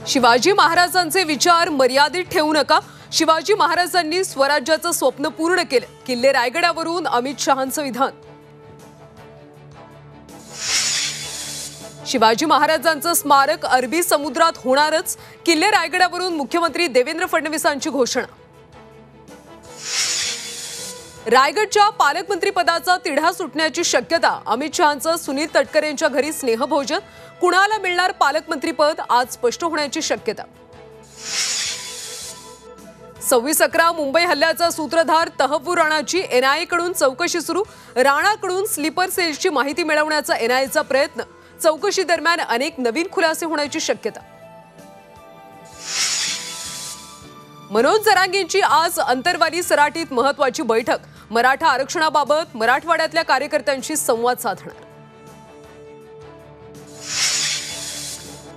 शिवाजी महाराजांचे विचार मर्यादित ठेवू नका। शिवाजी महाराजांनी स्वराज्याचं स्वप्न पूर्ण केले। किल्ले रायगडावरून अमित शहांचं विधान। शिवाजी महाराजांचं स्मारक अरबी समुद्रात होणारच। किल्ले रायगडावरून मुख्यमंत्री देवेंद्र फडणवीसांची घोषणा। रायगडच्या पालकमंत्री पदाचा तिढा सुटण्याची शक्यता। अमित शहांचं सुनील तटकरेंच्या घरी स्नेहभोजन। कुणाला मिळणार पालकमंत्री पद आज स्पष्ट होण्याची शक्यता। 26/11 मुंबई हल्ल्याचा सूत्रधार तहव्वूर राणाची एनआयए कडून चौकशी सुरू। राणाकडून स्लीपर सेलची माहिती मिळवण्याचा एनआयएचा प्रयत्न। चौकशी दरम्यान अनेक नवीन खुलासे होण्याची शक्यता। मनोज जरांगेंची आज अंतरवाली सराटीत महत्त्वाची बैठक। मराठा आरक्षणाबाबत मराठवाड्यातल्या कार्यकर्त्यांशी संवाद साधणार।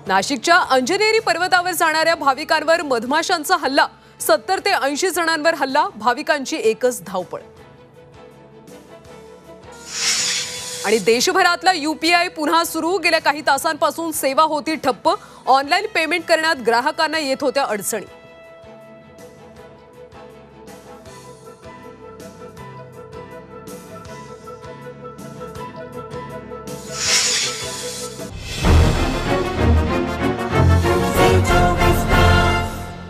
नाशिकच्या अंजनेरी पर्वतावर जाणाऱ्या भाविकांवर मधमाशांचा हल्ला। 70 ते 80 जणांवर हल्ला। भाविकांची एकच धावपळ। आणि देशभरातला यूपीआय पुन्हा सुरू। गेल्या काही तासांपासून सेवा होती ठप्प। ऑनलाईन पेमेंट करण्यात ग्राहकांना येत होत्या अडचणी।